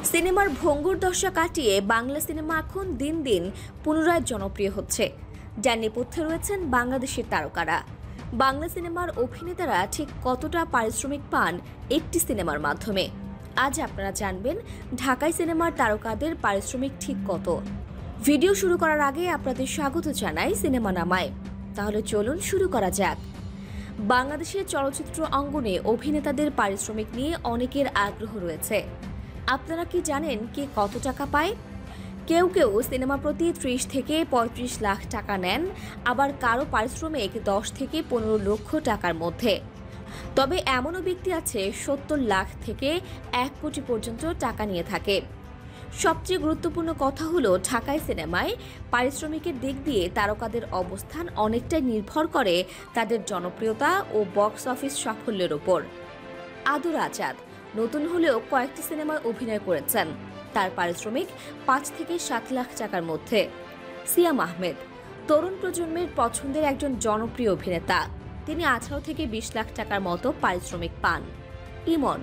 সিনেমার ভঙ্গুর দশা কাটিয়ে বাংলা সিনেমা এখন দিন দিন পুনরায় জনপ্রিয় হচ্ছে, যার নেপথ্যে রয়েছেন বাংলাদেশের তারকারা। বাংলা সিনেমার অভিনেতারা ঠিক কতটা পারিশ্রমিক পান একটি সিনেমার মাধ্যমে, আজ আপনারা জানবেন ঢাকাই সিনেমার তারকাদের পারিশ্রমিক ঠিক কত। ভিডিও শুরু করার আগে আপনাদের স্বাগত জানাই সিনেমা নামায়। তাহলে চলুন শুরু করা যাক। বাংলাদেশের চলচ্চিত্র অঙ্গনে অভিনেতাদের পারিশ্রমিক নিয়ে অনেকের আগ্রহ রয়েছে। আপনারা কি জানেন কে কত টাকা পায়? কেউ কেউ সিনেমা প্রতি 30 থেকে 35 লাখ টাকা নেন, আবার কারো পারিশ্রমিক 10 থেকে 15 লক্ষ টাকার মধ্যে। তবে এমনও ব্যক্তি আছে 70 লাখ থেকে 1 কোটি পর্যন্ত টাকা নিয়ে থাকে। সবচেয়ে গুরুত্বপূর্ণ কথা হলো, ঢাকাই সিনেমায় পারিশ্রমিকের দিক দিয়ে তারকাদের অবস্থান অনেকটাই নির্ভর করে তাদের জনপ্রিয়তা ও বক্স অফিস সাফল্যের ওপর। আদর আজাদ নতুন হলেও কয়েকটি সিনেমায় অভিনয় করেছেন, তার পারিশ্রমিক 5 থেকে 7 লাখ টাকার মধ্যে। সিয়াম আহমেদ তরুণ প্রজন্মের পছন্দের একজন জনপ্রিয় অভিনেতা, তিনি 18 থেকে 20 লাখ টাকার মতো পারিশ্রমিক পান। ইমন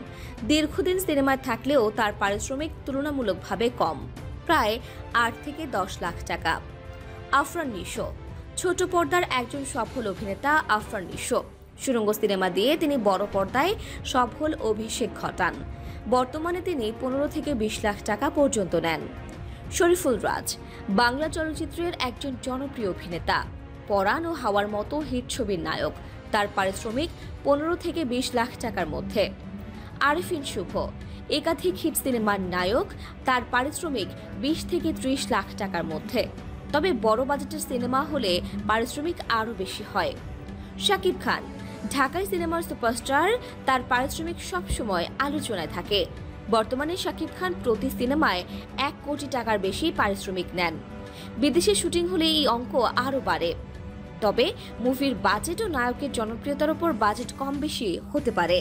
দীর্ঘদিন সিনেমায় থাকলেও তার পারিশ্রমিক তুলনামূলকভাবে কম, প্রায় 8 থেকে 10 লাখ টাকা। আফরান নিশো ছোট পর্দার একজন সফল অভিনেতা। আফরান নিশো সুরঙ্গ সিনেমা দিয়ে তিনি বড় পর্দায় সফল অভিষেক ঘটান। বর্তমানে তিনি 15 থেকে 20 লাখ টাকা পর্যন্ত নেন। শরীফুল রাজ বাংলা চলচ্চিত্রের একজন জনপ্রিয় অভিনেতা, পরাণ ও হাওয়ার মতো হিট ছবির নায়ক, তার পারিশ্রমিক 15 থেকে 20 লাখ টাকার মধ্যে। আরিফিন শুভ একাধিক হিট সিনেমার নায়ক, তার পারিশ্রমিক 20 থেকে 30 লাখ টাকার মধ্যে। তবে বড় বাজেটের সিনেমা হলে পারিশ্রমিক আরও বেশি হয়। শাকিব খান ঢাকাই সিনেমার সুপারস্টার, তার পারিশ্রমিক সবসময় আলোচনায় থাকে। বর্তমানে শাকিব খান প্রতি সিনেমায় 1 কোটি টাকার বেশি পারিশ্রমিক নেন। বিদেশে শুটিং হলে এই অঙ্ক আরও বাড়ে। তবে মুভির বাজেট ও নায়কের জনপ্রিয়তার উপর বাজেট কম বেশি হতে পারে।